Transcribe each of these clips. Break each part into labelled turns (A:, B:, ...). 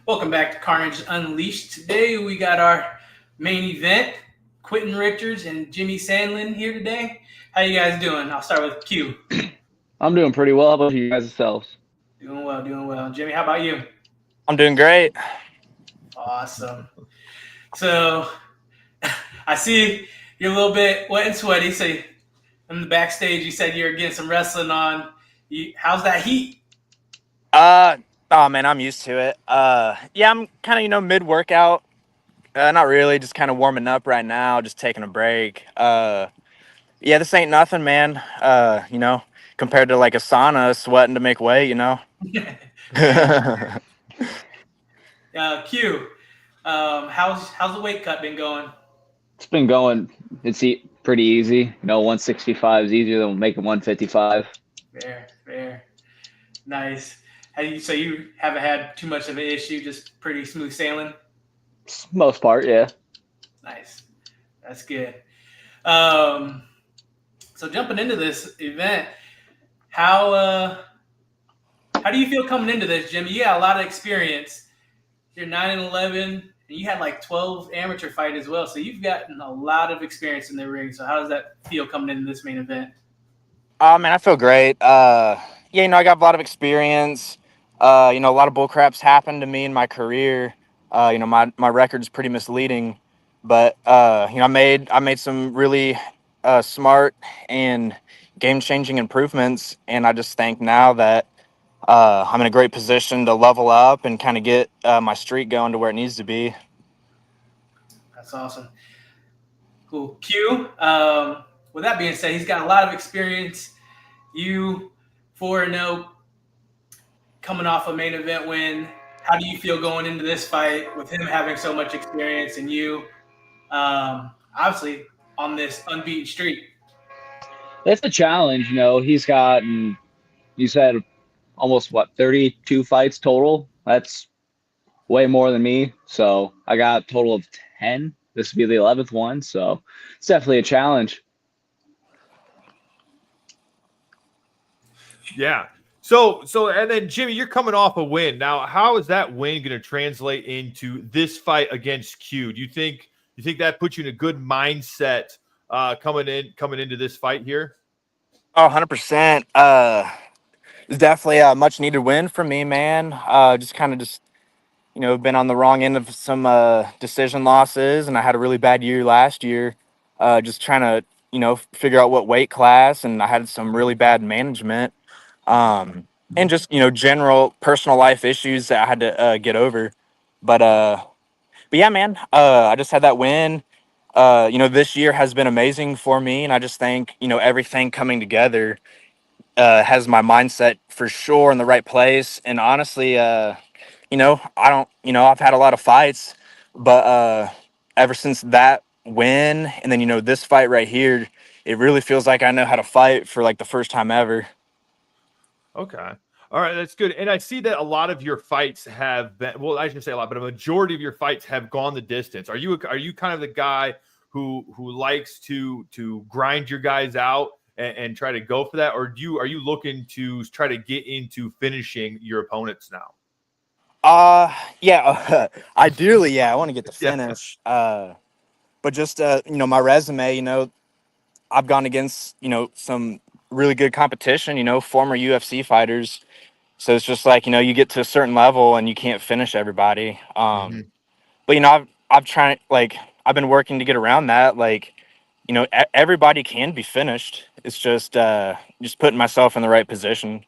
A: Welcome back to Carnage Unleashed. Today we got our main event. Quintin Richards and Jimmy Sandlin here today. How you guys doing? I'll start with Q.
B: I'm doing pretty well. How about you guys yourselves?
A: Doing well, doing well. Jimmy, how about you?
C: I'm doing great.
A: Awesome. So I see you're a little bit wet and sweaty. So in the backstage, you said you're getting some wrestling on. How's that heat?
C: Oh man, I'm used to it. Yeah, I'm kind of, mid workout. Not really, just kind of warming up right now, just taking a break. Yeah, this ain't nothing, man. Compared to like a sauna, sweating to make weight.
A: Q, how's the weight cut been going?
B: It's been going. Pretty easy. 165 is easier than making 155.
A: Fair. Nice. So you haven't had too much of an issue, just pretty smooth sailing?
B: Most part, yeah.
A: Nice. That's good. So jumping into this event, how do you feel coming into this, Jimmy? You got a lot of experience. You're 9-11, and you had like 12 amateur fight as well. So you've gotten a lot of experience in the ring. So how does that feel coming into this main event?
C: Oh man, I feel great. I got a lot of experience. A lot of bull craps happened to me in my career. My record's pretty misleading, but I made some really smart and game-changing improvements, and I just think now that I'm in a great position to level up and kind of get my streak going to where it needs to be.
A: That's awesome. Cool. Q, with that being said, he's got a lot of experience. You 4-0, coming off a main event win. How do you feel going into this fight with him having so much experience and you obviously on this unbeaten streak?
B: It's a challenge. He's gotten, you said, almost 32 fights total. That's way more than me. So I got a total of 10. This will be the 11th one. So it's definitely a challenge.
D: Yeah. So, and then Jimmy, you're coming off a win. Now, how is that win going to translate into this fight against Q? Do you think that puts you in a good mindset coming into this fight here?
C: Oh, 100%. It's definitely a much needed win for me, man. Been on the wrong end of some decision losses, and I had a really bad year last year. Just trying to, figure out what weight class, and I had some really bad management. And just, general personal life issues that I had to get over. But yeah, man, I just had that win. This year has been amazing for me, and I just think, everything coming together has my mindset for sure in the right place. And honestly, I don't, I've had a lot of fights, but ever since that win and then, this fight right here, it really feels like I know how to fight for like the first time ever.
D: Okay. All right. That's good. And I see that a lot of your fights have been, well, I shouldn't say a lot, but a majority of your fights have gone the distance. Are you kind of the guy who likes to grind your guys out and try to go for that? Or are you looking to try to get into finishing your opponents now?
C: Yeah, ideally, yeah, I want to get the finish. Yeah. But just, my resume, I've gone against, some really good competition, former UFC fighters. So it's just like, you get to a certain level and you can't finish everybody. But, I've been working to get around that. Like, everybody can be finished. It's just putting myself in the right position.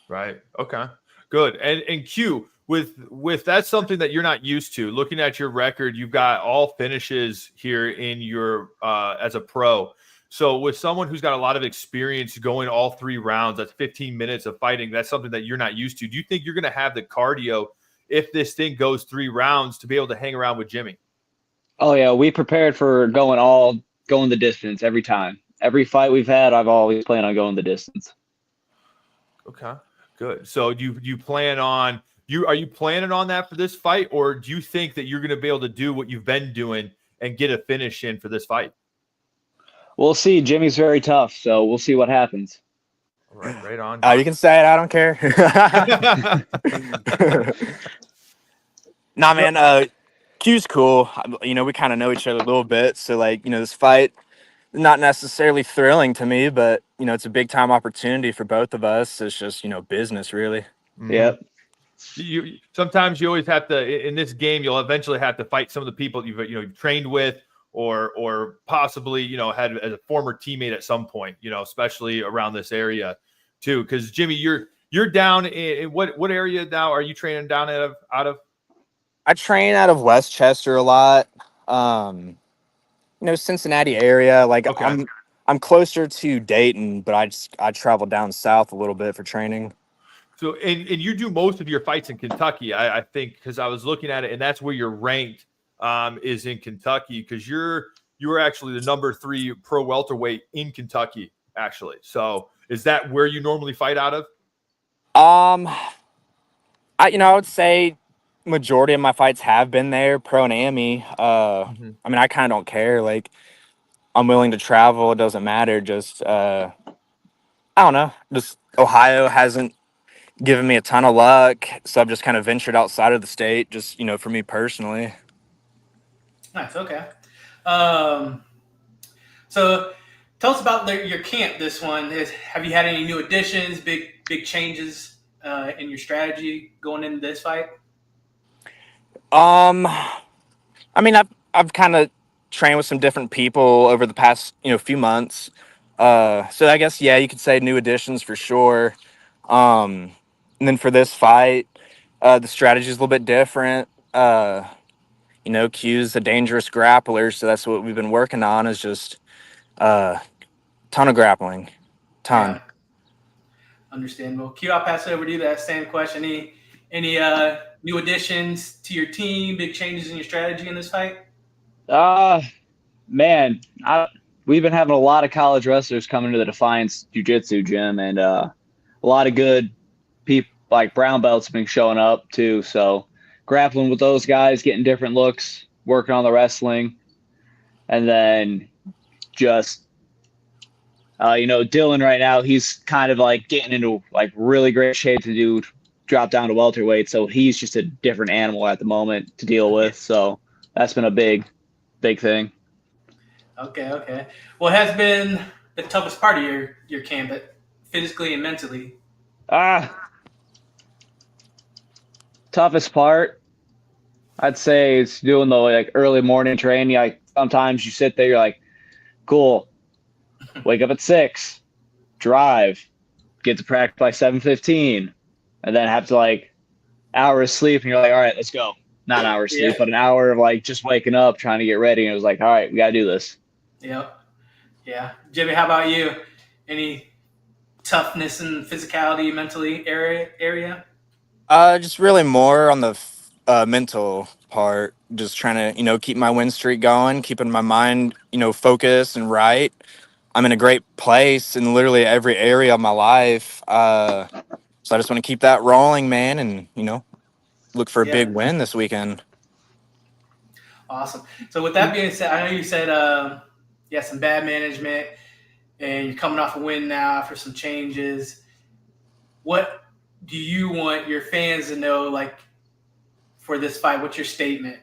D: Right. Okay, good. And Q, with that's something that you're not used to. Looking at your record, you've got all finishes here in your as a pro. So with someone who's got a lot of experience going all 3 rounds, that's 15 minutes of fighting. That's something that you're not used to. Do you think you're going to have the cardio if this thing goes 3 rounds to be able to hang around with Jimmy?
B: Oh yeah, we prepared for going the distance every time. Every fight we've had, I've always planned on going the distance.
D: Okay, good. So do you plan on are you planning on that for this fight, or do you think that you're going to be able to do what you've been doing and get a finish in for this fight?
B: We'll see. Jimmy's very tough, so we'll see what happens.
D: All right on.
C: You can say it. I don't care. Nah, man. Q's cool. You know, we kind of know each other a little bit, so like, you know, this fight not necessarily thrilling to me, but you know, it's a big time opportunity for both of us. It's just, you know, business really.
B: Yep.
D: You sometimes you always have to in this game. You'll eventually have to fight some of the people you've trained with, or possibly had as a former teammate at some point. Especially around this area too. Because Jimmy, you're down in what area now? Are you training down out of?
C: I train out of Westchester a lot. You know, Cincinnati area. Like
D: Okay.
C: I'm closer to Dayton, but I travel down south a little bit for training.
D: So, and you do most of your fights in Kentucky, I think, because I was looking at it, and that's where you're ranked, is in Kentucky, because you were actually the number 3 pro welterweight in Kentucky, actually. So, is that where you normally fight out of?
C: I would say majority of my fights have been there, pro and AME. I mean, I kind of don't care. Like, I'm willing to travel. It doesn't matter. Just I don't know. Just Ohio hasn't given me a ton of luck, so I've just kind of ventured outside of the state. Just for me personally.
A: Nice. Okay. Um, so tell us about your camp. This one have you had any new additions, big changes in your strategy going into this fight?
C: I mean, I've kind of trained with some different people over the past few months. So I guess yeah, you could say new additions for sure. And then for this fight, the strategy is a little bit different. Q's a dangerous grappler, so that's what we've been working on. Is just ton of grappling, ton.
A: Yeah, understandable. Q, I'll pass it over to you. That same question. Any new additions to your team? Big changes in your strategy in this fight?
B: Man, we've been having a lot of college wrestlers coming to the Defiance Jiu-Jitsu gym, and a lot of good people like brown belts have been showing up too. So grappling with those guys, getting different looks, working on the wrestling, and then just Dylan right now, he's kind of like getting into like really great shape to drop down to welterweight. So he's just a different animal at the moment to deal with. So that's been a big thing.
A: Okay. What has been the toughest part of your camp, physically and mentally?
B: Toughest part, I'd say, is doing the like early morning training. Like sometimes you sit there, you're like, cool, wake up at 6, drive, get to practice by 7:15, and then have to like hour of sleep, and you're like, all right, let's go. Not an hour of sleep, but an hour of like just waking up, trying to get ready, and it was like, all right, we gotta do this.
A: Yep. Yeah. Jimmy, how about you? Any toughness and physicality mentally area?
C: Just really more on the mental part. Just trying to keep my win streak going, keeping my mind focused and right. I'm in a great place in literally every area of my life. So I just want to keep that rolling, man, and look for a
A: Yeah.
C: big win this weekend.
A: Awesome. So with that being said, I know you said some bad management, and you're coming off a win now after some changes. What do you want your fans to know, like, for this fight? What's your statement?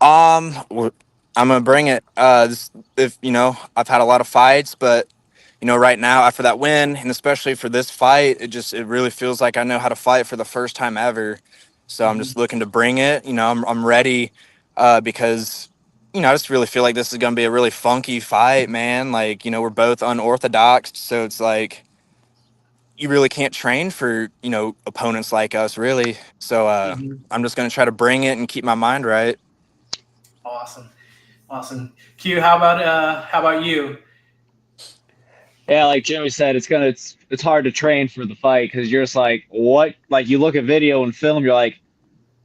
C: Well, I'm gonna bring it. If I've had a lot of fights, but right now after that win, and especially for this fight, it really feels like I know how to fight for the first time ever. So I'm just looking to bring it. I'm ready, because I just really feel like this is gonna be a really funky fight, man. Like we're both unorthodox, so it's like you really can't train for opponents like us, really. So I'm just gonna try to bring it and keep my mind right.
A: Awesome. Q, how about you?
B: Yeah, like Jimmy said, it's hard to train for the fight because you're just like, what? Like you look at video and film, you're like,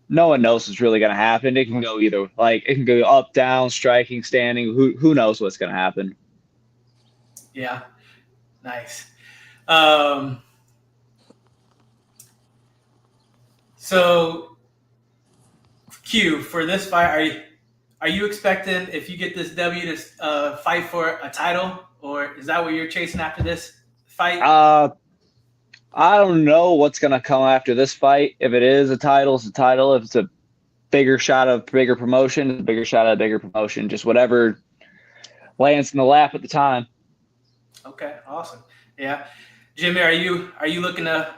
B: no one knows what's really gonna happen. It can go either like it can go up, down, striking, standing. Who knows what's gonna happen?
A: Yeah, nice. So Q, for this fight, are you expecting, if you get this W, to fight for a title, or is that what you're chasing after this fight?
B: I don't know what's gonna come after this fight. If it is a title, it's a title. If it's a bigger shot of bigger promotion, it's a bigger shot of bigger promotion. Just whatever lands in the lap at the time.
A: Okay, awesome. Yeah, Jimmy, are you looking to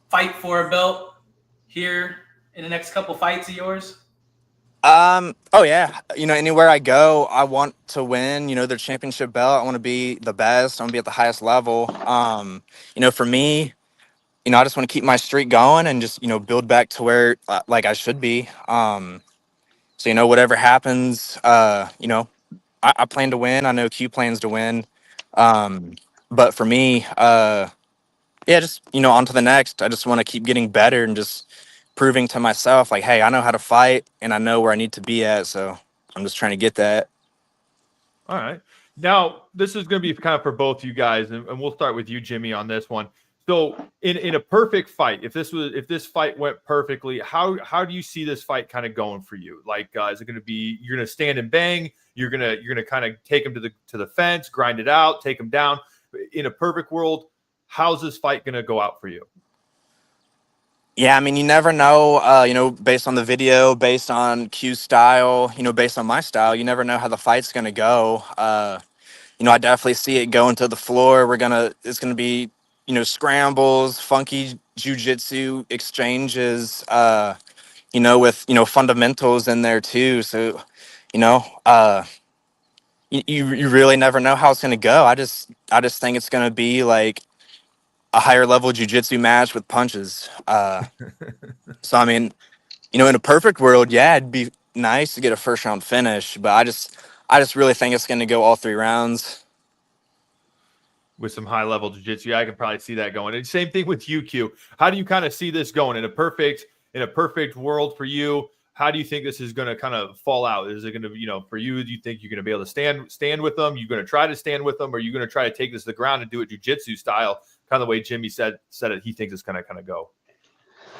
A: fight for a belt here in the next couple fights of yours?
C: Oh yeah. Anywhere I go, I want to win, their championship belt. I want to be the best. I want to be at the highest level. For me, I just want to keep my streak going and just, build back to where like I should be. So, whatever happens, I plan to win. I know Q plans to win. But for me, yeah, just, on to the next. I just want to keep getting better and just proving to myself, like, hey, I know how to fight and I know where I need to be at. So I'm just trying to get that.
D: All right. Now, this is going to be kind of for both you guys, and we'll start with you, Jimmy, on this one. So, in a perfect fight, if this fight went perfectly, how do you see this fight kind of going for you? Like, is it going to be you're going to stand and bang? You're gonna kind of take him to the fence, grind it out, take him down. In a perfect world, how's this fight going to go out for you?
C: Yeah, I mean, you never know, based on the video, based on Q's style, based on my style, you never know how the fight's going to go. I definitely see it going to the floor. It's going to be, scrambles, funky jujitsu exchanges, with, fundamentals in there too. So, you know, uh, you really never know how it's going to go. I just think it's going to be like a higher level jujitsu match with punches. So, I mean, in a perfect world, yeah, it'd be nice to get a first round finish, but I just really think it's going to go all 3 rounds.
D: With some high level jiu-jitsu, I can probably see that going. And same thing with UQ. How do you kind of see this going in a perfect world for you? How do you think this is going to kind of fall out? Is it going to, for you, do you think you're going to be able to stand with them? You're going to try to stand with them, or are you going to try to take this to the ground and do it jiu-jitsu style, kind of the way Jimmy said it, he thinks it's going to kind of go?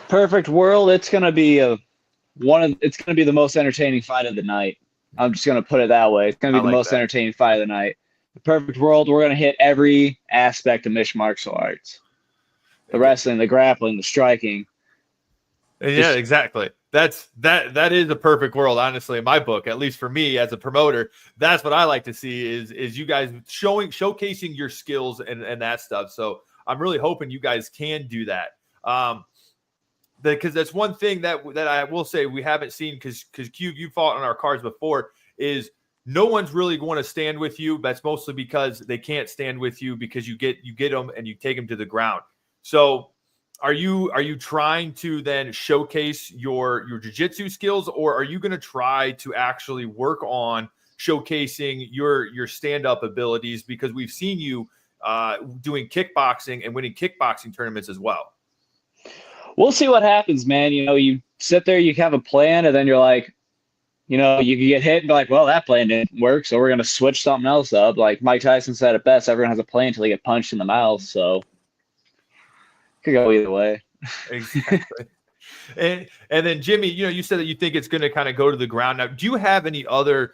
B: Perfect world, it's gonna be it's gonna be the most entertaining fight of the night. I'm just gonna put it that way. It's gonna
D: I
B: be the
D: like
B: most
D: that.
B: entertaining fight of the night. The perfect world, we're gonna hit every aspect of mixed martial arts. The wrestling, the grappling, the striking.
D: Yeah, exactly. That is a perfect world, honestly, in my book. At least for me as a promoter, that's what I like to see is you guys showcasing your skills and that stuff. So I'm really hoping you guys can do that. Because that's one thing that I will say we haven't seen, because Q, you fought on our cards before, is no one's really going to stand with you. That's mostly because they can't stand with you, because you get them and you take them to the ground. So are you trying to then showcase your jiu-jitsu skills, or are you going to try to actually work on showcasing your stand-up abilities? Because we've seen you doing kickboxing and winning kickboxing tournaments as well.
B: We'll see what happens, man. You sit there, you have a plan, and then you're like, you can get hit and be like, well, that plan didn't work, so we're going to switch something else up. Like Mike Tyson said it best, everyone has a plan until they get punched in the mouth, so it could go either way.
D: Exactly. And then Jimmy, you said that you think it's going to kind of go to the ground. Now, do you have any other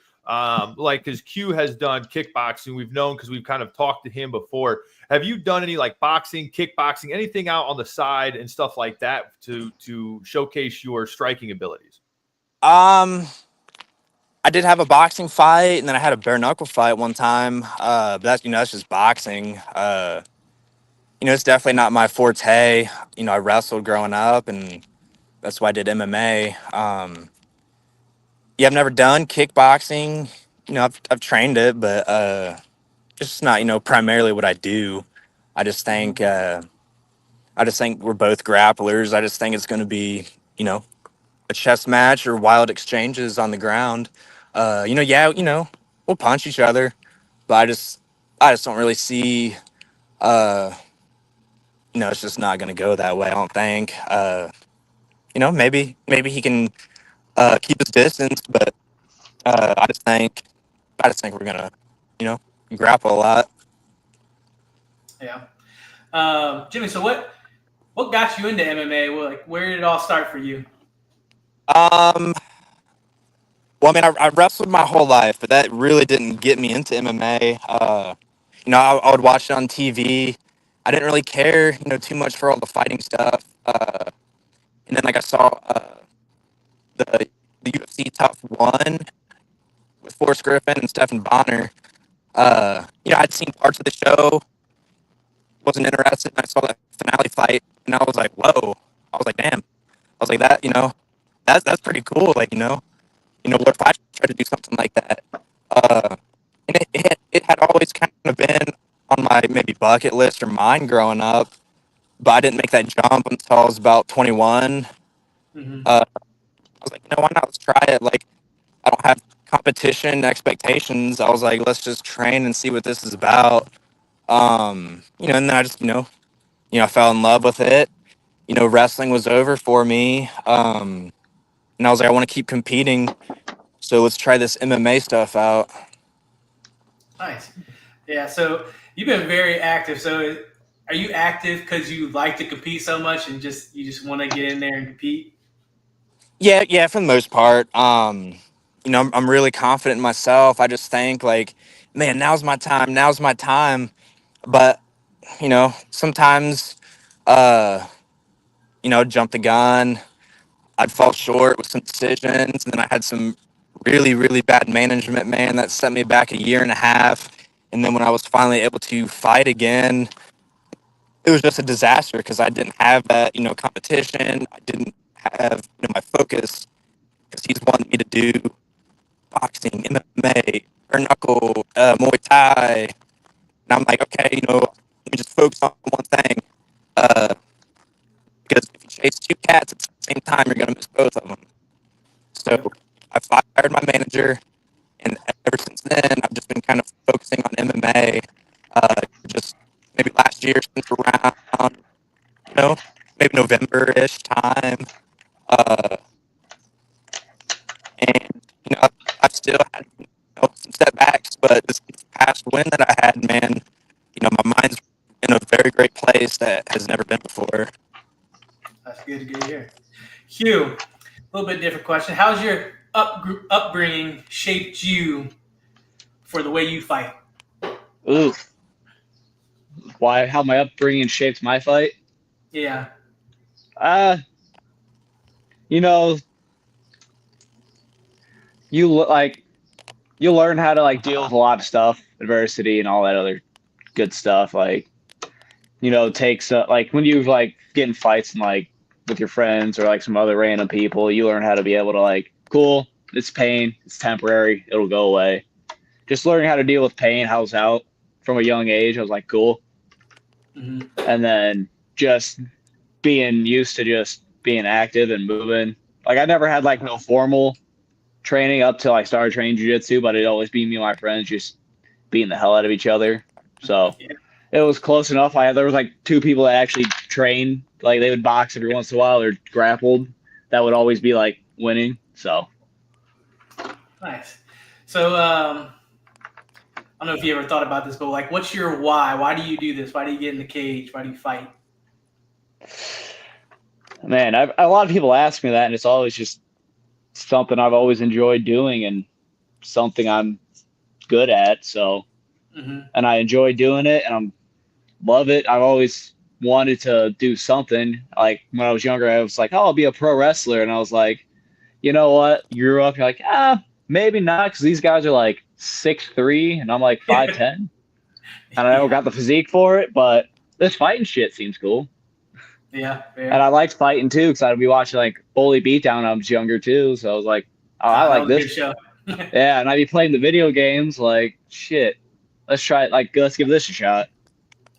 D: because Q has done kickboxing, we've known because we've kind of talked to him before. Have you done any like boxing, kickboxing, anything out on the side and stuff like that to showcase your striking abilities?
C: I did have a boxing fight, and then I had a bare knuckle fight one time. But that's just boxing. It's definitely not my forte. I wrestled growing up, and that's why I did MMA. Yeah, I've never done kickboxing. I've trained it, but it's just not primarily what I do. I just think we're both grapplers. I just think it's going to be a chess match or wild exchanges on the ground. We'll punch each other, but I just don't really see. It's just not going to go that way. I don't think. Maybe he can keep his distance, but I just think we're gonna, grapple a lot.
A: Yeah. Jimmy, so what got you into MMA? Where did it all start for you?
C: Well, I mean, I wrestled my whole life, but that really didn't get me into MMA. I would watch it on TV, I didn't really care, too much for all the fighting stuff. And then like I saw the UFC Tough One with Forrest Griffin and Stephen Bonner. I'd seen parts of the show, wasn't interested, and I saw that finale fight, and I was like, whoa. I was like, damn. I was like, that's pretty cool. Like, what if I tried to do something like that? And it had always kind of been on my maybe bucket list or mind growing up, but I didn't make that jump until I was about 21.
A: Mm-hmm.
C: I was like, why not? Let's try it. Like, I don't have competition expectations. I was like, let's just train and see what this is about. And then I just, I fell in love with it. Wrestling was over for me. And I was like, I want to keep competing. So let's try this MMA stuff out.
A: Nice. Yeah. So you've been very active. So are you active because you like to compete so much and you just want to get in there and compete?
C: Yeah, for the most part. I'm really confident in myself. I just think like, man, now's my time. Now's my time. But, sometimes, jump the gun. I'd fall short with some decisions. And then I had some really, really bad management, man, that set me back a year and a half. And then when I was finally able to fight again, it was just a disaster because I didn't have that, competition. I didn't have, my focus because he's wanted me to do boxing, MMA, bare knuckle, Muay Thai. And I'm like, okay, let me just focus on one thing. Because if you chase two cats at the same time, you're going to miss both of them. So I fired my manager, and ever since then, I've just been kind of focusing on MMA. Just maybe last year, since around, maybe November-ish time. And, I've still had some setbacks, but this past win that I had, man, my mind's in a very great place that has never been before.
A: That's good to hear. Hugh, a little bit different question. How's your upbringing shaped you for the way you fight?
B: Ooh, why? How my upbringing shaped my fight?
A: Yeah.
B: Uh, you know, like you learn how to like deal with a lot of stuff, adversity, and all that other good stuff. Like takes like when you like get in fights and like with your friends or like some other random people, you learn how to be able to like, cool, it's pain, it's temporary, it'll go away. Just learning how to deal with pain, how's out from a young age. I was like, cool.
A: Mm-hmm.
B: And then just being used to just being active and moving. Like I never had like no formal training up till I started training jiu-jitsu, but it'd always be me and my friends just beating the hell out of each other. So it was close enough. There was like two people that actually trained, like they would box every once in a while or grappled. That would always be like winning. So
A: nice. So I don't know if you ever thought about this, but like, what's your why? Why do you do this? Why do you get in the cage? Why do you fight?
B: man, a lot of people ask me that, and it's always just something I've always enjoyed doing and something I'm good at. So, and I enjoy doing it, and I love it. I've always wanted to do something. Like when I was younger, I was like, "Oh, I'll be a pro wrestler," and I was like, "You know what?" You grew up, you're like, maybe not, because these guys are like 6'3", and I'm like 5'10", and I never got the physique for it. But this fighting shit seems cool.
A: Yeah, fair.
B: And I liked fighting too, because I'd be watching like Bully Beatdown when I was younger too. So I was like, oh, I like this.
A: Good show.
B: Yeah, and I'd be playing the video games. Like, shit, let's try it. Like, let's give this a shot.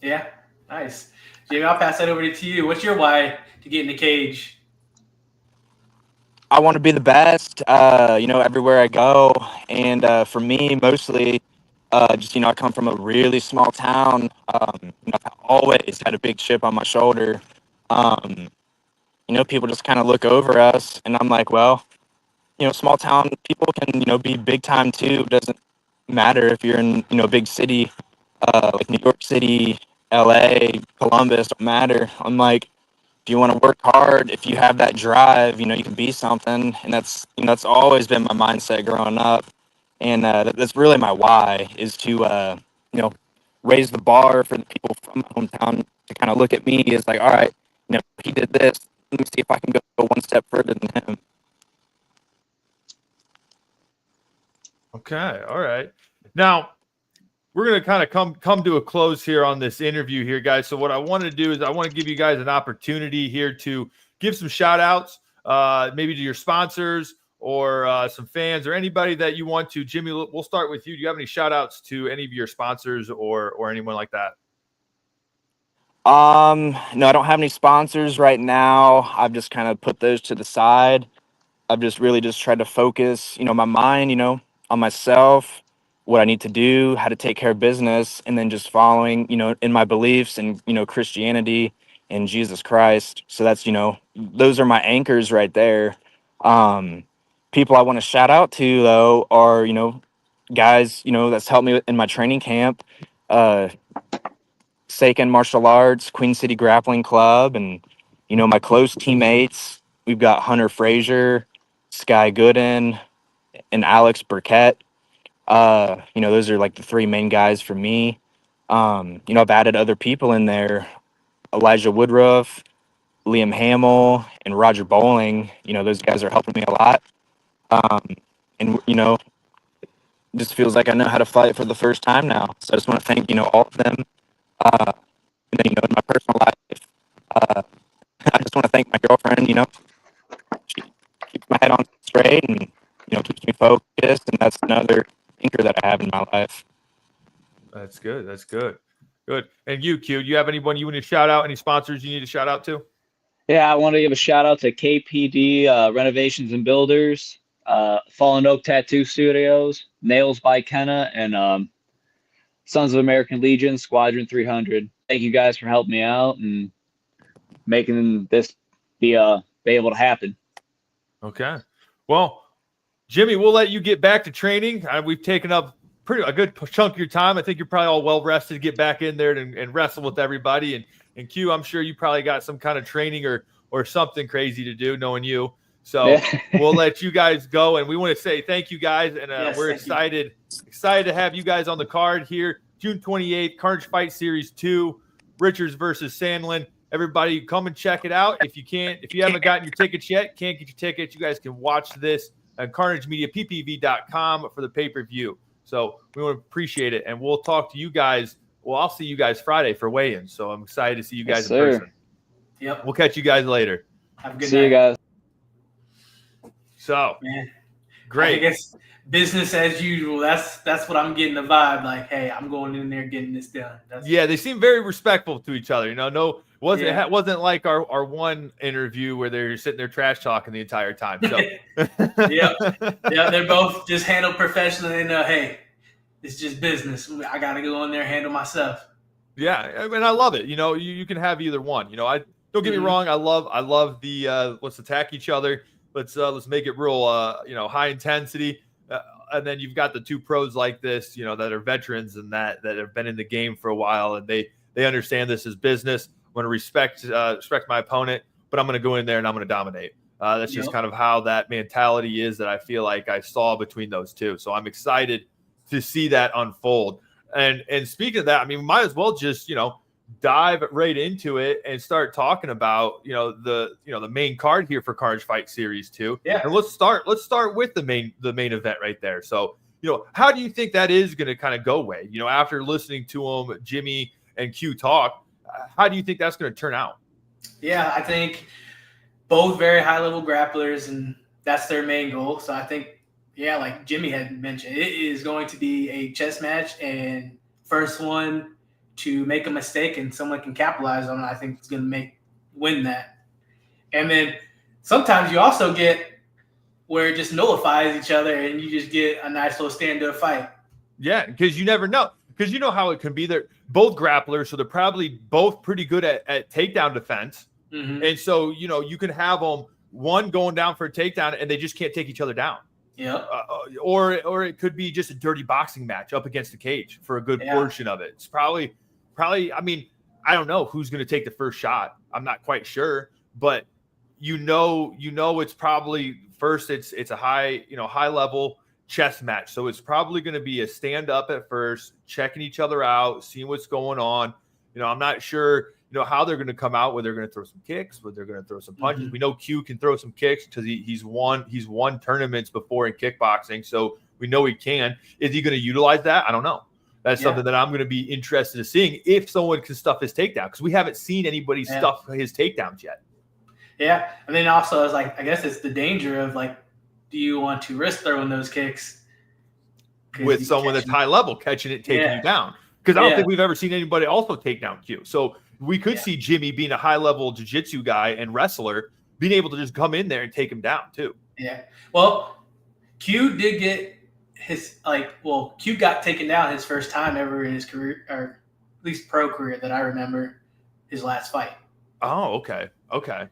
A: Yeah, nice. Jamie, I'll pass that over to you. What's your why to get in the cage?
C: I want to be the best, everywhere I go. And for me, mostly, just, I come from a really small town. I've always had a big chip on my shoulder. People just kind of look over us, and I'm like, well, small town people can, be big time too. It doesn't matter if you're in, a big city, like New York City, LA, Columbus, don't matter. I'm like, if you want to work hard, if you have that drive, you can be something. And that's, that's always been my mindset growing up. And that's really my why, is to, raise the bar for the people from my hometown to kind of look at me as like, all right, he did this. Let me see if I can go one step further than him.
D: Okay. All right. Now we're going to kind of come to a close here on this interview here, guys. So what I want to do is I want to give you guys an opportunity here to give some shout outs, maybe to your sponsors or some fans or anybody that you want to. Jimmy, we'll start with you. Do you have any shout outs to any of your sponsors or anyone like that?
C: No, I don't have any sponsors right now. I've just kind of put those to the side. I've just really just tried to focus, my mind, on myself, what I need to do, how to take care of business, and then just following, in my beliefs and, Christianity and Jesus Christ. So that's, those are my anchors right there. People I want to shout out to, though, are, guys, that's helped me in my training camp, Seiken Martial Arts, Queen City Grappling Club, and, my close teammates. We've got Hunter Frazier, Sky Gooden, and Alex Burkett. Those are like the three main guys for me. I've added other people in there, Elijah Woodruff, Liam Hamill, and Roger Bowling. Those guys are helping me a lot. And just feels like I know how to fight for the first time now. So I just want to thank, all of them. And then, in my personal life, I just want to thank my girlfriend, she keeps my head on straight and, keeps me focused. And that's another anchor that I have in my life.
D: That's good. That's good. Good. And you, Q, do you have anyone you want to shout out? Any sponsors you need to shout out to?
B: Yeah, I want to give a shout out to KPD Renovations and Builders, Fallen Oak Tattoo Studios, Nails by Kenna, and Sons of American Legion, Squadron 300. Thank you guys for helping me out and making this be able to happen.
D: Okay. Well, Jimmy, we'll let you get back to training. We've taken up a good chunk of your time. I think you're probably all well rested to get back in there and wrestle with everybody. And Q, I'm sure you probably got some kind of training or something crazy to do, knowing you. So we'll let you guys go. And we want to say thank you guys. And
A: Yes,
D: we're excited to have you guys on the card here. June 28th, Carnage Fight Series 2, Richards versus Sandlin. Everybody come and check it out. If you haven't gotten your tickets yet, can't get your tickets, you guys can watch this at carnagemediappv.com for the pay-per-view. So we want to appreciate it. And we'll talk to you guys. Well, I'll see you guys Friday for weigh-ins. So I'm excited to see you guys in person.
A: Yep.
D: We'll catch you guys later.
A: Have a good night.
B: See you guys.
D: So,
A: man,
D: great.
A: I guess business as usual. That's what I'm getting the vibe. Like, hey, I'm going in there getting this done.
D: They seem very respectful to each other. It wasn't like our one interview where they're sitting there trash talking the entire time. So,
A: yeah, they're both just handled professionally. And hey, it's just business. I got to go in there and handle myself.
D: Yeah, and I love it. You can have either one. I don't get me wrong. I love the let's attack each other. Let's make it real high intensity. And then you've got the two pros like this, that are veterans and that have been in the game for a while, and they understand this is business. I'm going to respect my opponent, but I'm going to go in there and I'm going to dominate. That's just kind of how that mentality is that I feel like I saw between those two. So I'm excited to see that unfold. And speaking of that, I mean, might as well just, dive right into it and start talking about, the main card here for Carnage Fight Series 2.
A: Yeah.
D: And let's start with the main event right there. So, how do you think that is going to kind of go away? After listening to them, Jimmy and Q talk, how do you think that's going to turn out?
A: Yeah, I think both very high-level grapplers, and that's their main goal. So I think, like Jimmy had mentioned, it is going to be a chess match, and first one to make a mistake and someone can capitalize on it, I think it's going to win that. And then sometimes you also get where it just nullifies each other and you just get a nice little stand-up fight.
D: Yeah, because you never know. Because you know how it can be. They're both grapplers, so they're probably both pretty good at takedown defense.
A: Mm-hmm.
D: And so, you can have them one going down for a takedown and they just can't take each other down.
A: Yeah.
D: Or it could be just a dirty boxing match up against the cage for a good portion of it. It's probably, I mean, I don't know who's going to take the first shot. I'm not quite sure, but it's probably first it's a high level chess match. So it's probably going to be a stand up at first, checking each other out, seeing what's going on. I'm not sure, how they're going to come out, whether they're going to throw some kicks, whether they're going to throw some punches.
A: Mm-hmm.
D: We know Q can throw some kicks because he's won tournaments before in kickboxing. So we know he can. Is he going to utilize that? I don't know. That's something that I'm going to be interested in seeing if someone can stuff his takedown, because we haven't seen anybody stuff his takedowns yet.
A: Yeah. And then also it's like, I guess it's the danger of like, do you want to risk throwing those kicks
D: with someone that's high level, catching it, taking you down? Because I don't think we've ever seen anybody also take down Q. So we could see Jimmy being a high level jiu-jitsu guy and wrestler being able to just come in there and take him down too.
A: Yeah. Well, Q did get Q got taken down his first time ever in his career, or at least pro career that I remember, his last fight.
D: Oh, okay. Okay.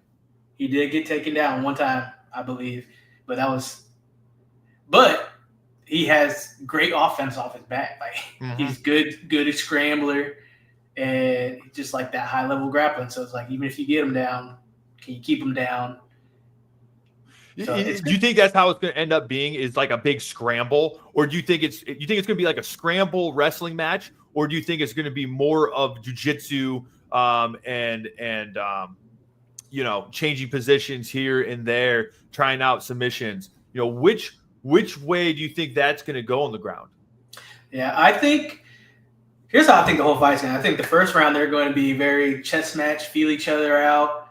A: He did get taken down one time, I believe, but he has great offense off his back. Like he's good at scrambler and just like that high level grappling. So it's like, even if you get him down, can you keep him down? So
D: do you think that's how it's going to end up being, is like a big scramble, or do you think it's going to be like a scramble wrestling match, or do you think it's going to be more of jiu-jitsu and changing positions here and there, trying out submissions? Which way do you think that's going to go on the ground?
A: Yeah, here's how I think the whole fight's going. I think the first round they're going to be very chess match, feel each other out,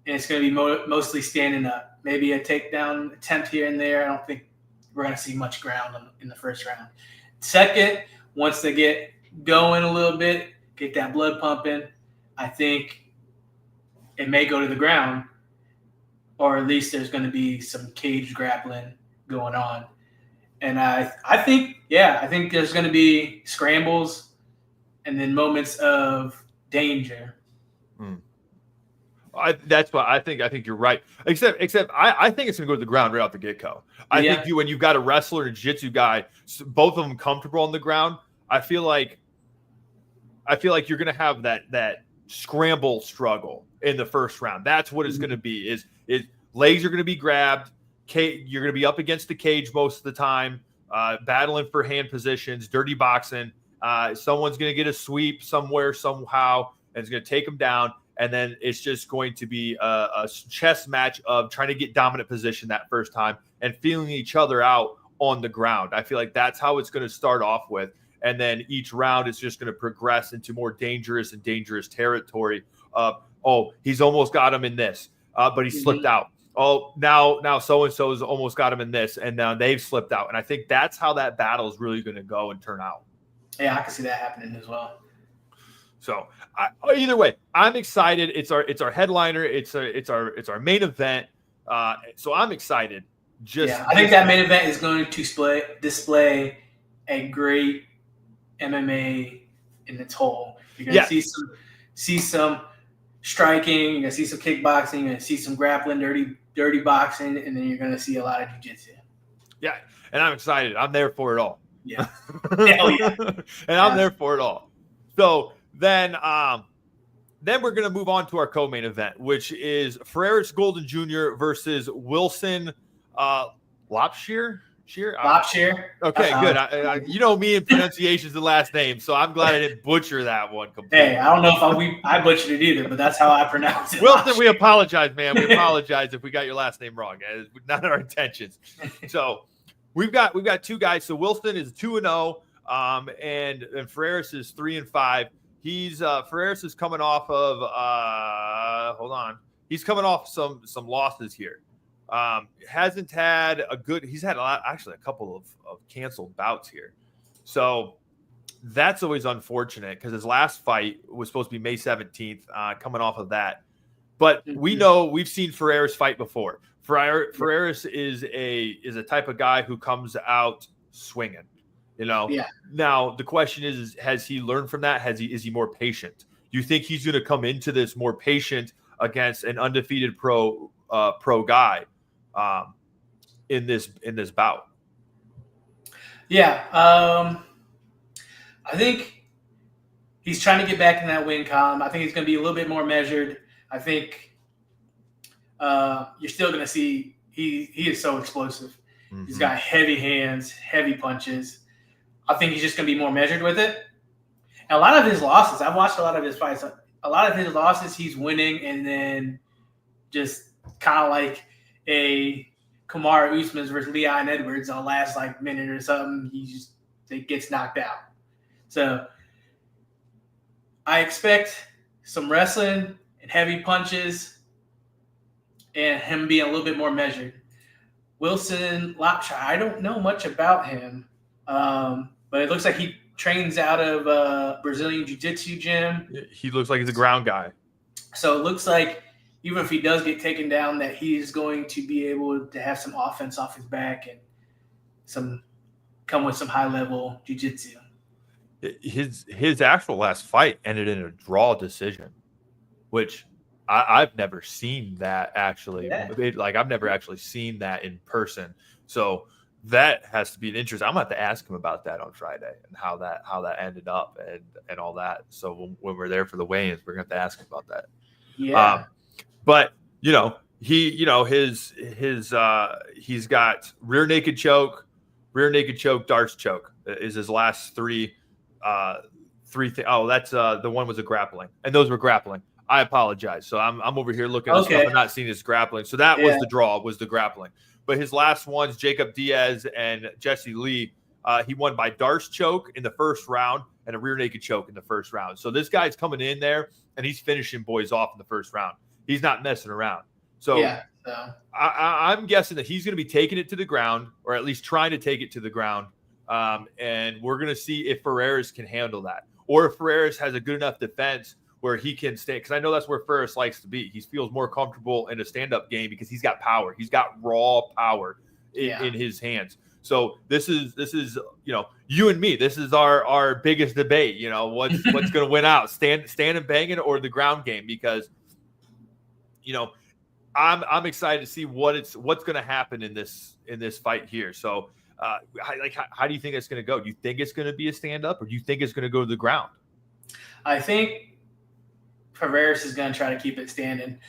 A: and it's going to be mostly standing up. Maybe a takedown attempt here and there. I don't think we're going to see much ground in the first round. Second, once they get going a little bit, get that blood pumping, I think it may go to the ground, or at least there's going to be some cage grappling going on. And I think there's going to be scrambles and then moments of danger.
D: That's what I think. I think you're right. Except I think it's going to go to the ground right off the get-go. I think when you've got a wrestler and a jiu-jitsu guy, both of them comfortable on the ground, I feel like you're going to have that scramble struggle in the first round. That's what it's going to be. Is legs are going to be grabbed. You're going to be up against the cage most of the time, battling for hand positions, dirty boxing. Someone's going to get a sweep somewhere, somehow, and it's going to take them down. And then it's just going to be a chess match of trying to get dominant position that first time and feeling each other out on the ground. I feel like that's how it's going to start off with. And then each round is just going to progress into more dangerous and dangerous territory. He's almost got him in this, but he slipped out. Oh, now so-and-so has almost got him in this, and now they've slipped out. And I think that's how that battle is really going to go and turn out.
A: Yeah, I can see that happening as well.
D: So either way, I'm excited. It's our headliner. It's our main event. So I'm excited.
A: I think that main event is going to display a great MMA in its whole. You're going to see some striking. You're going to see some kickboxing. You're going to see some grappling, dirty boxing, and then you're going to see a lot of jiu-jitsu.
D: Yeah, and I'm excited. I'm there for it all.
A: Yeah. Hell yeah.
D: And I'm there for it all. So then we're going to move on to our co-main event, which is Ferreras Golden Jr. versus Wilson Lopshire.
A: Lopshire.
D: Okay, good. You know me and pronunciations of the last name, so I'm glad I didn't butcher that one completely.
A: Hey, I don't know if I butchered it either, but that's how I pronounce it.
D: Wilson, we apologize, man. We apologize if we got your last name wrong. It's not our intentions. So we've got two guys. So Wilson is 2-0, and Ferreras is 3-5. Ferreras is coming off of He's coming off some losses here. Hasn't had he's had a couple of canceled bouts here. So that's always unfortunate because his last fight was supposed to be May 17th, coming off of that. But we've seen Ferreras fight before. Ferreras is a type of guy who comes out swinging. Yeah. Now the question is, has he learned from that? Is he more patient? Do you think he's going to come into this more patient against an undefeated pro guy in this bout?
A: Yeah, I think he's trying to get back in that win column. I think he's going to be a little bit more measured. I think you're still going to see he is so explosive. He's got heavy hands, heavy punches. I think he's just going to be more measured with it. And a lot of his losses, I've watched a lot of his fights. A lot of his losses, he's winning and then just kind of like a Kamaru Usman's versus Leon Edwards on the last like minute or something. He gets knocked out. So I expect some wrestling and heavy punches and him being a little bit more measured. Wilson Lapshire, I don't know much about him, but it looks like he trains out of Brazilian Jiu-Jitsu gym.
D: He looks like he's a ground guy.
A: So it looks like even if he does get taken down, that he's going to be able to have some offense off his back and come with some high-level jiu-jitsu.
D: His actual last fight ended in a draw decision, which I've never seen that actually.
A: Yeah.
D: I've never actually seen that in person. So that has to be an interest. I'm gonna have to ask him about that on Friday and how that ended up and all that. So when we're there for the weigh-ins, we're gonna have to ask him about that.
A: Yeah.
D: But he's got rear naked choke, darts choke is his last three things. Oh, that's the one was a grappling, and those were grappling. I apologize. So I'm over here looking at stuff and not seeing his grappling. So that was the draw, was the grappling. But his last ones, Jacob Diaz and Jesse Lee, he won by darts choke in the first round and a rear naked choke in the first round. So this guy's coming in there and he's finishing boys off in the first round. He's not messing around. So I'm guessing that he's going to be taking it to the ground, or at least trying to take it to the ground. And we're going to see if Ferreras can handle that, or if Ferreras has a good enough defense where he can stay, because I know that's where Ferreras likes to be. He feels more comfortable in a stand-up game because he's got power. He's got raw power in his hands. So this is you and me. This is our biggest debate. What's going to win out, stand and banging or the ground game? Because I'm excited to see what's going to happen in this fight here. So how do you think it's going to go? Do you think it's going to be a stand-up, or do you think it's going to go to the ground?
A: I think Ferreras is going to try to keep it standing.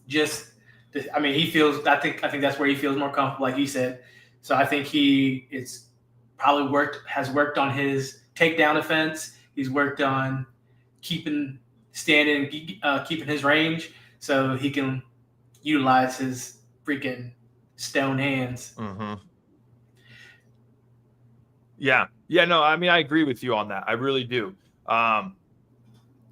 A: He feels. I think that's where he feels more comfortable, like you said. So I think he is probably has worked on his takedown defense. He's worked on keeping standing, keeping his range, so he can utilize his freaking stone hands.
D: Mm-hmm. Yeah. No, I agree with you on that. I really do.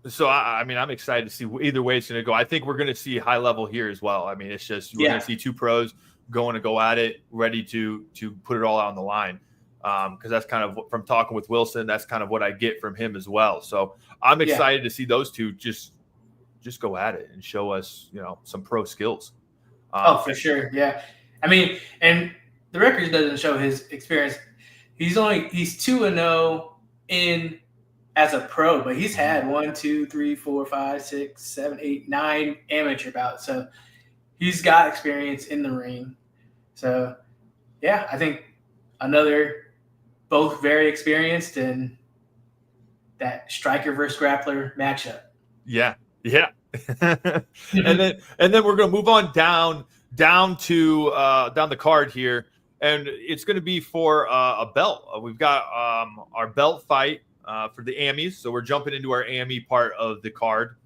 D: So I'm excited to see either way it's going to go. I think we're going to see high level here as well. It's just we're going to see two pros going to go at it, ready to put it all out on the line. Because that's kind of from talking with Wilson, that's kind of what I get from him as well. So I'm excited to see those two just go at it and show us some pro skills.
A: For sure, yeah. And the record doesn't show his experience. He's 2-0 in as a pro, but he's had 1, 2, 3, 4, 5, 6, 7, 8, 9 amateur bouts. So he's got experience in the ring. So yeah, I think both very experienced in that striker versus grappler matchup. Yeah.
D: and then we're gonna move on down the card here, and it's gonna be for a belt. We've got our belt fight for the Amis, so we're jumping into our Ami part of the card,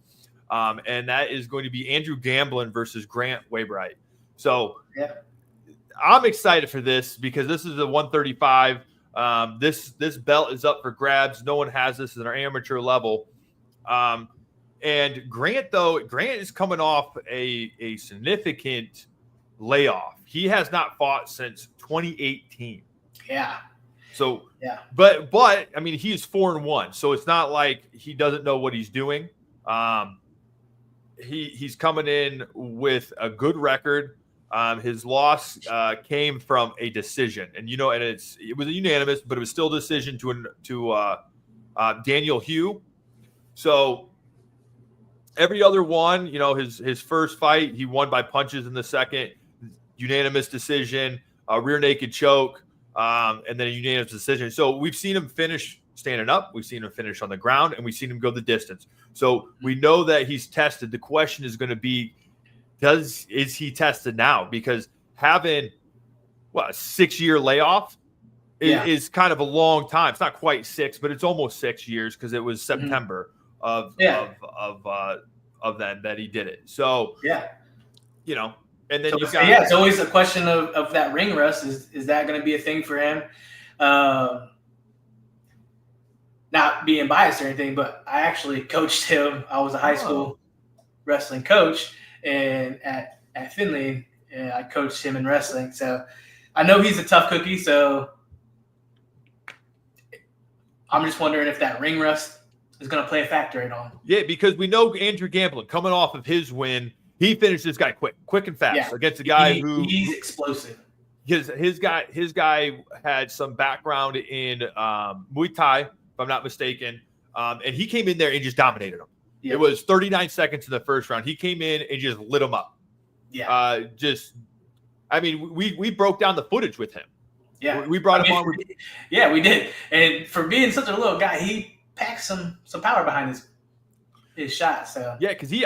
D: and that is going to be Andrew Gamblin versus Grant Waybright. So I'm excited for this because this is a 135. This belt is up for grabs. No one has this at our amateur level. And Grant is coming off a significant layoff. He has not fought since 2018.
A: Yeah.
D: So, but he is 4-1. So it's not like he doesn't know what he's doing. He's coming in with a good record. His loss came from a decision, and it was a unanimous, but it was still a decision to Daniel Hugh. So every other one, his first fight, he won by punches in the second, unanimous decision, rear naked choke, and then a unanimous decision. So we've seen him finish standing up, we've seen him finish on the ground, and we've seen him go the distance. So we know that he's tested. The question is going to be, is he tested now? Because having a 6-year layoff is kind of a long time. It's not quite 6, but it's almost 6 years because it was September of then that he did it. So and then you've got
A: it's always a question of that ring rust. Is that going to be a thing for him? Not being biased or anything, but I actually coached him. I was a high school wrestling coach, and at Finley, I coached him in wrestling. So I know he's a tough cookie. So I'm just wondering if that ring rust is going to play a factor at all.
D: Yeah, because we know Andrew Gamblin coming off of his win, he finished this guy quick and fast against a guy
A: he's explosive.
D: His guy had some background in Muay Thai, if I'm not mistaken, and he came in there and just dominated him. Yep. It was 39 seconds in the first round. He came in and just lit him up. Yeah. We broke down the footage with him. Yeah, we brought him on.
A: Yeah, we did. And for being such a little guy, he packed some power behind his shot. So
D: because he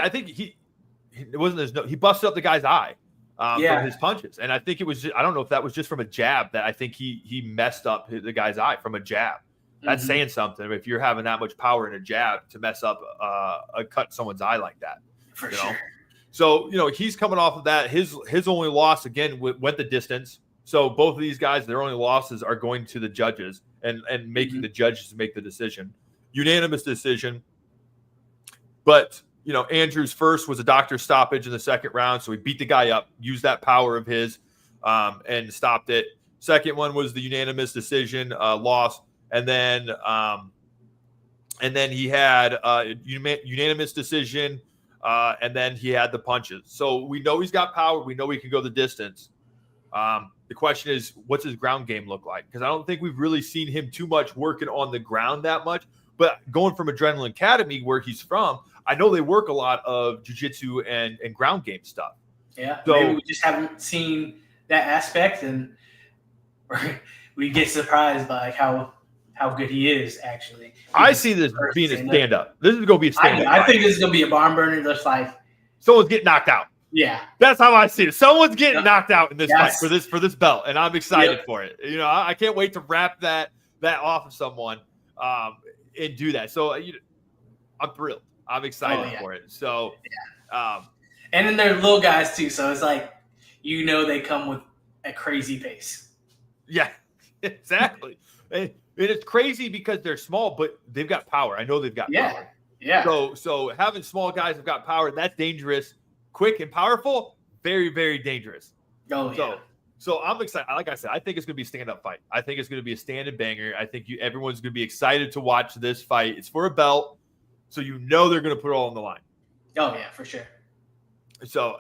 D: busted up the guy's eye from his punches, and I think it was I don't know if that was just from a jab that I think he messed up the guy's eye from a jab. That's saying something if you're having that much power in a jab to mess up cut someone's eye like that.
A: For sure.
D: So he's coming off of that. His only loss again went the distance. So both of these guys, their only losses are going to the judges and making the judges make the decision. Unanimous decision. But, Andrew's first was a doctor's stoppage in the second round. So he beat the guy up, used that power of his, and stopped it. Second one was the unanimous decision loss. And then he had a unanimous decision, and then he had the punches. So we know he's got power. We know he can go the distance. The question is, what's his ground game look like? Because I don't think we've really seen him too much working on the ground that much. But going from Adrenaline Academy, where he's from, I know they work a lot of jiu-jitsu and ground game stuff.
A: Yeah, so maybe we just haven't seen that aspect, and we get surprised by how good he is, actually.
D: I see this being a stand-up. This is going to be a stand-up.
A: I think this is going to be a barn burner, just like
D: someone's getting knocked out.
A: Yeah,
D: that's how I see it. Someone's getting knocked out in this fight for this belt, and I'm excited for it. I can't wait to wrap that off of someone and do that. So I'm thrilled. I'm excited for it. So,
A: and then they're little guys too. So it's like they come with a crazy pace.
D: Yeah, exactly. And it's crazy because they're small, but they've got power. I know they've got power.
A: Yeah.
D: So having small guys have got power, that's dangerous. Quick and powerful, very, very dangerous.
A: Oh, yeah.
D: So I'm excited. Like I said, I think it's going to be a stand-up fight. I think it's going to be a stand-and banger. I think everyone's going to be excited to watch this fight. It's for a belt, so they're going to put it all on the line.
A: Oh, yeah, for sure.
D: So,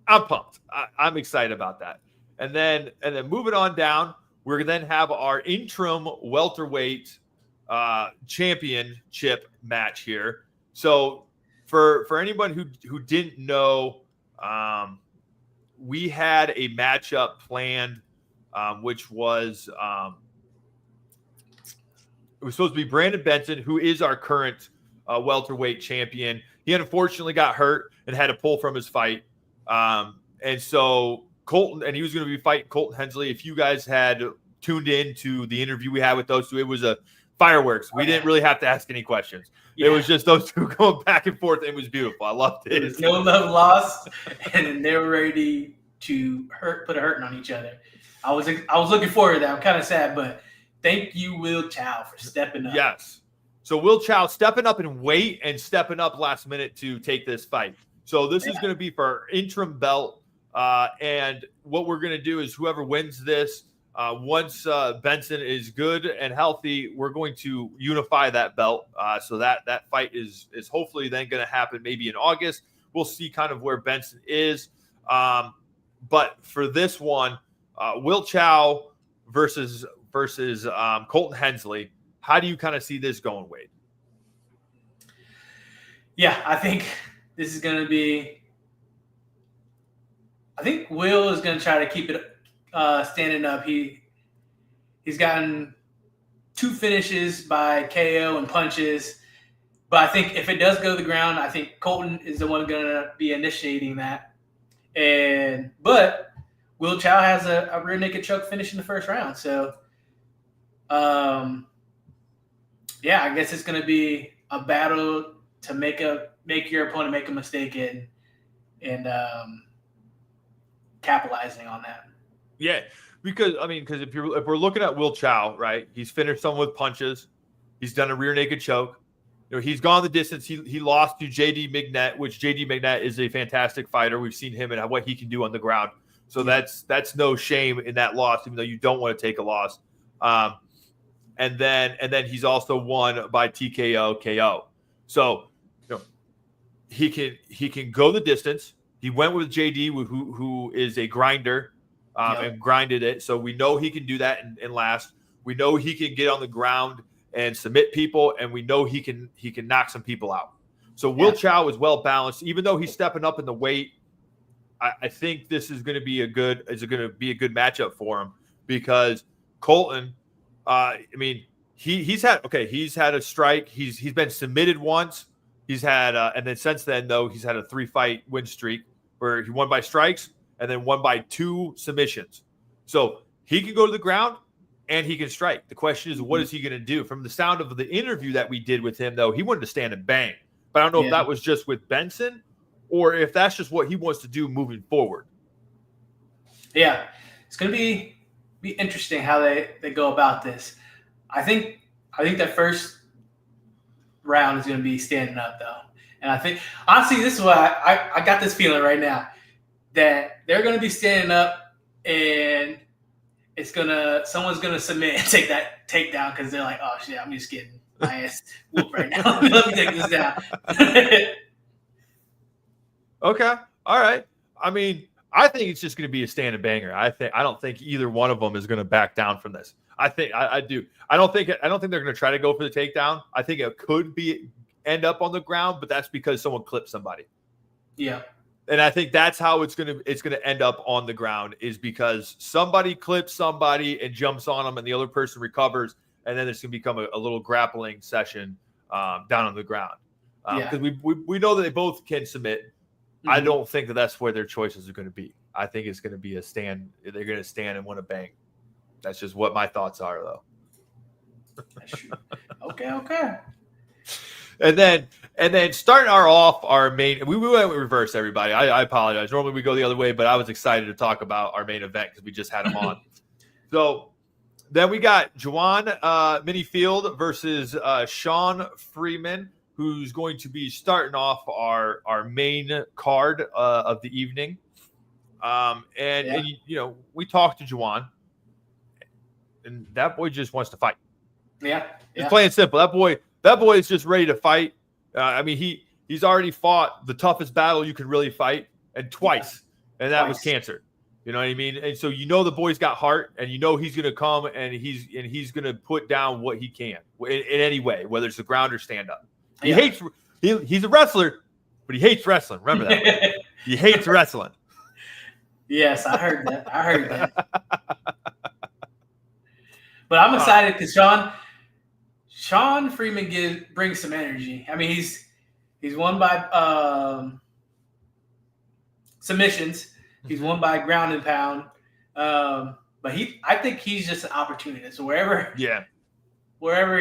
D: I'm pumped. I'm excited about that. And then moving on down, we're going to then have our interim welterweight championship match here. So for anyone who didn't know, we had a matchup planned, which was it was supposed to be Brandon Benson, who is our current welterweight champion. He unfortunately got hurt and had to pull from his fight, and so Colton, and he was going to be fighting Colton Hensley. If you guys had tuned in to the interview we had with those two, it was a fireworks. We didn't really have to ask any questions. Yeah. It was just those two going back and forth. It was beautiful. I loved it.
A: There's no love lost, and they were ready to put a hurting on each other. I was looking forward to that. I'm kind of sad, but thank you, Will Chow, for stepping up.
D: Yes. So Will Chow stepping up in weight and stepping up last minute to take this fight. So this is going to be for our interim belt. And what we're going to do is whoever wins this, once Benson is good and healthy, we're going to unify that belt. So that fight is hopefully then going to happen maybe in August. We'll see kind of where Benson is. But for this one, Will Chow versus Colton Hensley, how do you kind of see this going, Wade?
A: Yeah, I think this is going to be – I think Will is going to try to keep it standing up. He's gotten 2 finishes by KO and punches. But I think if it does go to the ground, I think Colton is the one going to be initiating that. But Will Chow has a rear naked choke finish in the first round. So, I guess it's going to be a battle to make your opponent make a mistake and capitalizing on that.
D: Yeah, because if we're looking at Will Chow, right? He's finished someone with punches. He's done a rear naked choke. He's gone the distance. He lost to JD Mignette, which JD Mignette is a fantastic fighter. We've seen him and what he can do on the ground. So that's no shame in that loss, even though you don't want to take a loss. And then he's also won by TKO KO. So he can go the distance. He went with JD, who is a grinder, and grinded it. So we know he can do that and last. We know he can get on the ground and submit people, and we know he can knock some people out. So Will Chow is well balanced, even though he's stepping up in the weight. I think this is going to be a good matchup for him, because Colton, he's had a strike. He's been submitted once. He's had and then since then though he's had a 3-fight win streak where he won by strikes and then won by 2 submissions. So he can go to the ground and he can strike. The question is, what is he going to do? From the sound of the interview that we did with him, though, he wanted to stand and bang. But I don't know if that was just with Benson or if that's just what he wants to do moving forward.
A: Yeah, it's going to be interesting how they go about this. I think that first round is going to be standing up, though. And I think, honestly, this is what I got this feeling right now, that they're going to be standing up and someone's going to submit and take that takedown because they're like, oh, shit, I'm just getting my ass whooped right now. Let me take this down.
D: Okay. All right. I think it's just going to be a standing banger. I don't think either one of them is going to back down from this. I do. I don't think they're going to try to go for the takedown. I think it could end up on the ground, but that's because someone clipped somebody. Yeah. And I think that's how it's going to end up on the ground, is because somebody clips somebody and jumps on them and the other person recovers. And then it's going to become a little grappling session down on the ground. Because we know that they both can submit. Mm-hmm. I don't think that's where their choices are going to be. I think it's going to be a stand. They're going to stand and want to bang. That's just what my thoughts are, though.
A: Okay.
D: And then starting our main, we went reverse, everybody. I apologize. Normally we go the other way, but I was excited to talk about our main event because we just had him on. So then we got Juwan Minifield versus Sean Freeman, who's going to be starting off our main card of the evening. And we talked to Juwan, and that boy just wants to fight.
A: Yeah.
D: It's plain and simple. That boy is just ready to fight. He's already fought the toughest battle you could really fight, and twice, and that was cancer. You know what I mean? And so the boy's got heart, and he's going to come and he's going to put down what he can in any way, whether it's the ground or stand up. He's a wrestler, but he hates wrestling. Remember that. He hates wrestling.
A: Yes, I heard that. But I'm excited because Sean Freeman brings some energy. I mean, he's won by submissions. He's won by ground and pound. But I think he's just an opportunist. So wherever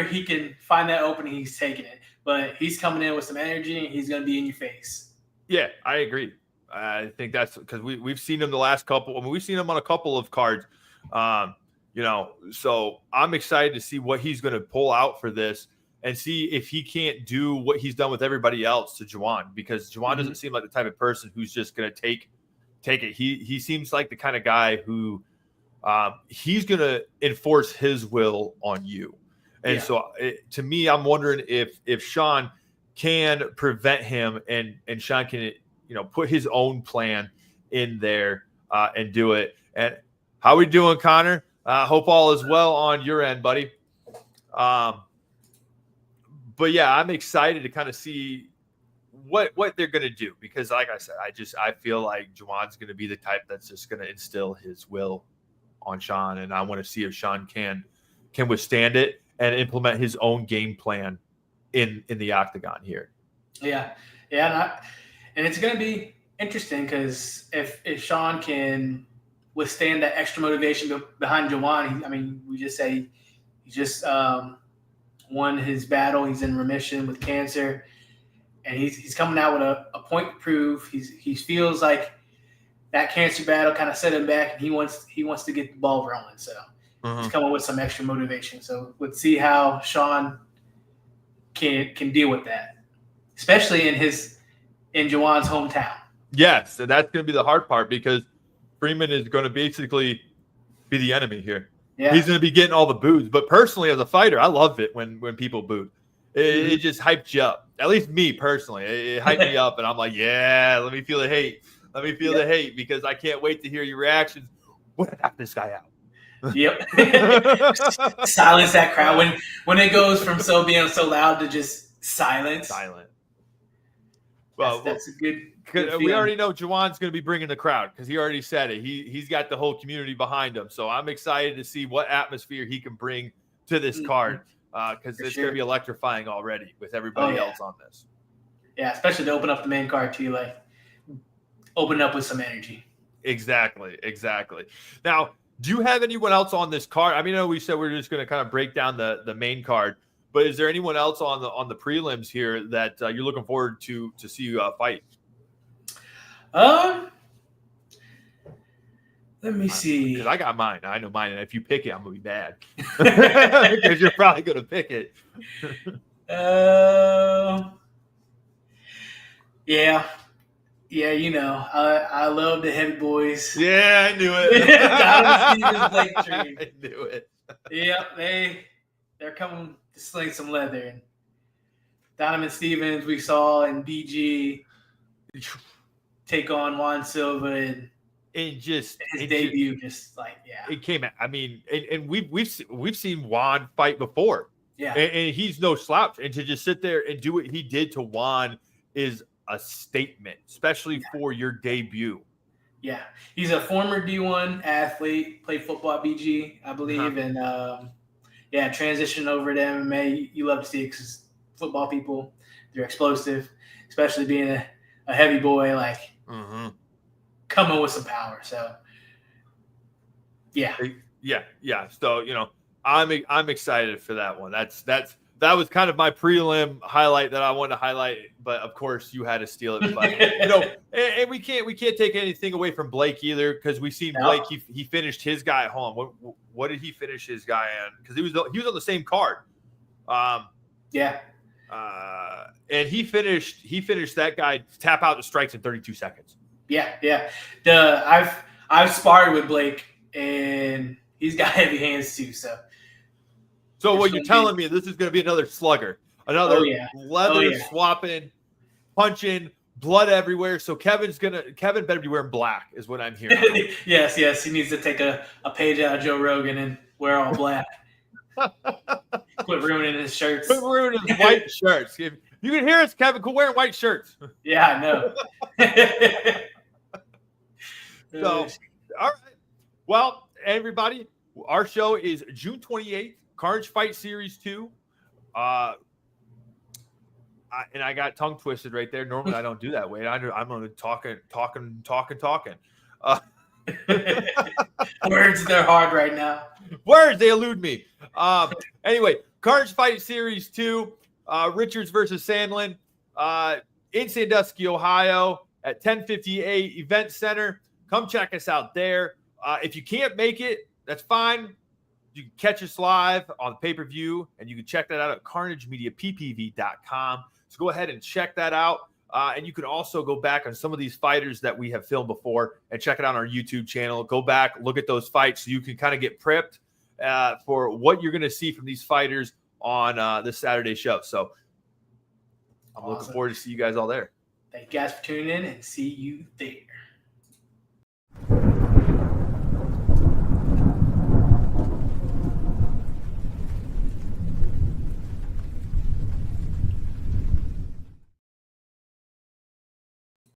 A: he can find that opening, he's taking it. But he's coming in with some energy, and he's going to be in your face.
D: Yeah, I agree. I think that's because we've seen him the last couple. I mean, we've seen him on a couple of cards. So I'm excited to see what he's going to pull out for this and see if he can't do what he's done with everybody else to Juwan, because Juwan doesn't seem like the type of person who's just going to take it. He seems like the kind of guy who he's going to enforce his will on you. And so to me, I'm wondering if Sean can prevent him and Sean can, put his own plan in there and do it. And how we doing, Connor? Hope all is well on your end, buddy. But yeah, I'm excited to kind of see what they're going to do, because like I said, I feel like Juwan's going to be the type that's just going to instill his will on Sean. And I want to see if Sean can withstand it and implement his own game plan in the octagon here.
A: Yeah. And it's going to be interesting because if Sean can withstand that extra motivation behind Jawan. I mean, we just say he just won his battle. He's in remission with cancer, and he's coming out with a point to prove. He feels like that cancer battle kind of set him back, and he wants to get the ball rolling. So he's coming with some extra motivation. So let's see how Sean can deal with that, especially in Jawan's hometown.
D: Yes, and that's going to be the hard part because Freeman is going to basically be the enemy here.
A: Yeah.
D: He's going to be getting all the boos. But personally, as a fighter, I love it when people boo. It just hypes you up. At least me personally. It hyped me up, and I'm like, yeah, let me feel the hate. Let me feel the hate because I can't wait to hear your reactions. What knock this guy out?
A: Yep. Silence that crowd. When it goes from being so loud to just silence.
D: Silent. Well,
A: that's a good
D: we already know Jawan's going to be bringing the crowd because he already said it. He's got the whole community behind him. So I'm excited to see what atmosphere he can bring to this card because it's going to be electrifying already with everybody else on this.
A: Yeah, especially to open up the main card too, like open up with some energy.
D: Exactly. Now, do you have anyone else on this card? I mean, I know we said we're just going to kind of break down the main card, but is there anyone else on the prelims here that you're looking forward to see you fight?
A: Let me see.
D: Because I got mine. I know mine, and if you pick it, I'm gonna be bad. Because you're probably gonna pick it.
A: Yeah. You know, I love the heavy boys.
D: Yeah, I knew it.
A: I knew it. Yep, they're coming to sling some leather. And Donovan Stevens, we saw in BG take on Juan Silva and his debut. It came out. I mean, and we've seen Juan fight before. Yeah,
D: and he's no slouch. And to just sit there and do what he did to Juan is a statement, especially for your debut.
A: Yeah, he's a former D1 athlete, played football at BG, I believe, and transitioned over to MMA. You love to see it because football people, they're explosive, especially being a heavy boy, like coming with some power. So, yeah.
D: So I'm excited for that one. That was kind of my prelim highlight that I wanted to highlight, but of course you had to steal it. But and we can't take anything away from Blake either because we've seen Blake. He finished his guy at home. What did he finish his guy on? Because he was on the same card. And he finished that guy tap out the strikes in 32 seconds.
A: Yeah. I've sparred with Blake and he's got heavy hands too. So
D: what you're telling me, this is going to be another slugger, another leather swapping, punching, blood everywhere. So Kevin better be wearing black, is what I'm hearing.
A: Yes. He needs to take a page out of Joe Rogan and wear all black. Quit ruining his shirts.
D: Quit ruining his white shirts. If you can hear us, Kevin, quit wearing white shirts.
A: Yeah, I know.
D: So, all right. Well, everybody, our show is June 28th. Carnage Fight Series 2. And I got tongue twisted right there. Normally, I don't do that way. I'm going to talking.
A: Words, they're hard right now.
D: Words, they elude me. Anyway, Carnage Fight Series 2. Richards versus Sandlin in Sandusky, Ohio at 1058 Event Center. Come check us out there. If you can't make it, that's fine. You can catch us live on the pay-per-view, and you can check that out at carnagemediappv.com. So go ahead and check that out. And you can also go back on some of these fighters that we have filmed before and check it out on our YouTube channel. Go back, look at those fights so you can kind of get prepped for what you're going to see from these fighters on this Saturday show. So I'm looking forward to see you guys all there.
A: Thank you guys for tuning in and see you there.